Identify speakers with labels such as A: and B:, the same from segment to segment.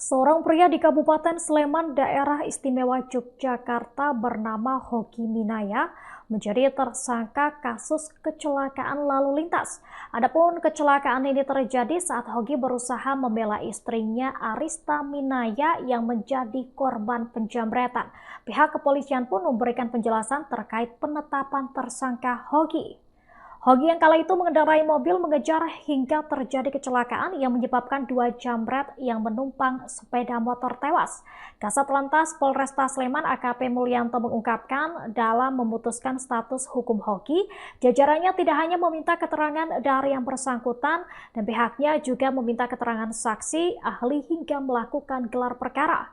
A: Seorang pria di Kabupaten Sleman, Daerah Istimewa Yogyakarta bernama Hogi Minaya menjadi tersangka kasus kecelakaan lalu lintas. Adapun kecelakaan ini terjadi saat Hogi berusaha membela istrinya Arista Minaya yang menjadi korban penjamretan. Pihak kepolisian pun memberikan penjelasan terkait penetapan tersangka Hogi. Hogi yang kala itu mengendarai mobil mengejar hingga terjadi kecelakaan yang menyebabkan dua jambret yang menumpang sepeda motor tewas. Kasat Lantas Polresta Sleman AKP Mulyanto mengungkapkan dalam memutuskan status hukum Hogi, jajarannya tidak hanya meminta keterangan dari yang bersangkutan dan pihaknya juga meminta keterangan saksi, ahli hingga melakukan gelar perkara.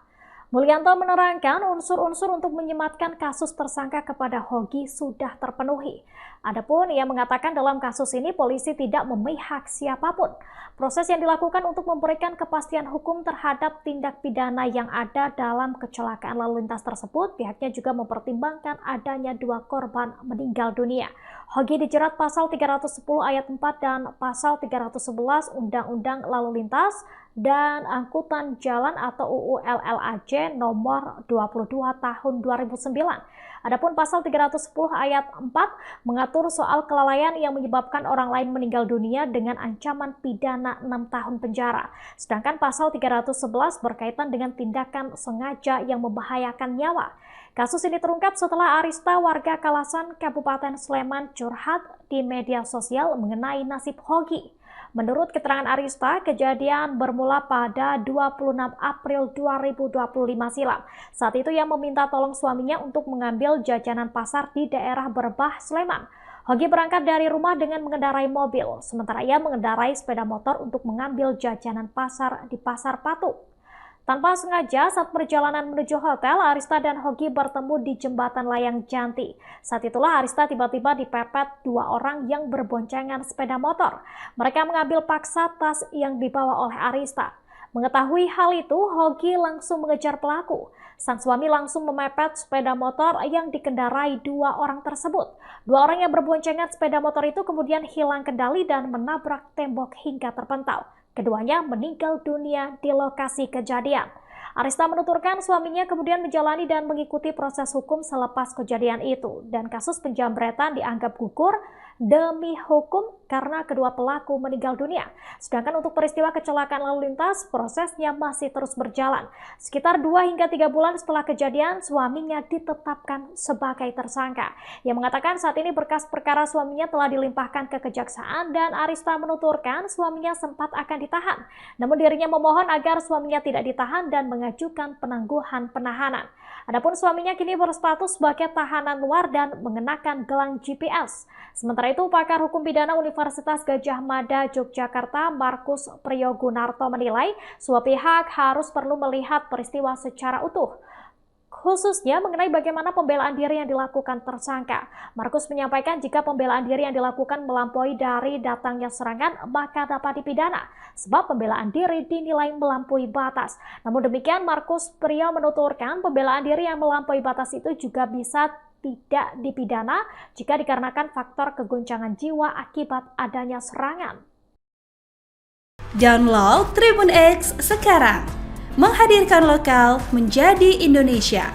A: Mulyanto menerangkan unsur-unsur untuk menyematkan kasus tersangka kepada Hogi sudah terpenuhi. Adapun ia mengatakan dalam kasus ini polisi tidak memihak siapapun. Proses yang dilakukan untuk memberikan kepastian hukum terhadap tindak pidana yang ada dalam kecelakaan lalu lintas tersebut, pihaknya juga mempertimbangkan adanya dua korban meninggal dunia. Hogi dijerat pasal 310 ayat 4 dan pasal 311 Undang-Undang Lalu Lintas dan Angkutan Jalan atau UU LLAJ nomor 22 tahun 2009. Adapun pasal 310 ayat 4 mengatur soal kelalaian yang menyebabkan orang lain meninggal dunia dengan ancaman pidana 6 tahun penjara. Sedangkan pasal 311 berkaitan dengan tindakan sengaja yang membahayakan nyawa. Kasus ini terungkap setelah Arista warga Kalasan Kabupaten Sleman curhat di media sosial mengenai nasib Hogi. Menurut keterangan Arista, kejadian bermula pada 26 April 2025 silam. Saat itu ia meminta tolong suaminya untuk mengambil jajanan pasar di daerah Berbah, Sleman. Hogi berangkat dari rumah dengan mengendarai mobil, sementara ia mengendarai sepeda motor untuk mengambil jajanan pasar di Pasar Patu. Tanpa sengaja, saat perjalanan menuju hotel, Arista dan Hogi bertemu di jembatan layang Janti. Saat itulah Arista tiba-tiba dipepet dua orang yang berboncengan sepeda motor. Mereka mengambil paksa tas yang dibawa oleh Arista. Mengetahui hal itu, Hogi langsung mengejar pelaku. Sang suami langsung memepet sepeda motor yang dikendarai dua orang tersebut. Dua orang yang berboncengan sepeda motor itu kemudian hilang kendali dan menabrak tembok hingga terpental. Keduanya meninggal dunia di lokasi kejadian. Arista menuturkan suaminya kemudian menjalani dan mengikuti proses hukum selepas kejadian itu. Dan kasus penjambretan dianggap gugur demi hukum karena kedua pelaku meninggal dunia. Sedangkan untuk peristiwa kecelakaan lalu lintas, prosesnya masih terus berjalan. Sekitar 2 hingga 3 bulan setelah kejadian, suaminya ditetapkan sebagai tersangka. Ia mengatakan saat ini berkas perkara suaminya telah dilimpahkan ke kejaksaan dan Arista menuturkan suaminya sempat akan ditahan. Namun dirinya memohon agar suaminya tidak ditahan dan mengajukan penangguhan penahanan. Adapun suaminya kini berstatus sebagai tahanan luar dan mengenakan gelang GPS. Sementara itu, pakar hukum pidana Universitas Gadjah Mada Yogyakarta, Markus Priyogunarto menilai semua pihak harus perlu melihat peristiwa secara utuh, khususnya mengenai bagaimana pembelaan diri yang dilakukan tersangka. Markus menyampaikan jika pembelaan diri yang dilakukan melampaui dari datangnya serangan, maka dapat dipidana, sebab pembelaan diri dinilai melampaui batas. Namun demikian, Markus Priyo menuturkan pembelaan diri yang melampaui batas itu juga bisa tidak dipidana jika dikarenakan faktor kegoncangan jiwa akibat adanya serangan.
B: Download Tribun X sekarang, menghadirkan lokal menjadi Indonesia.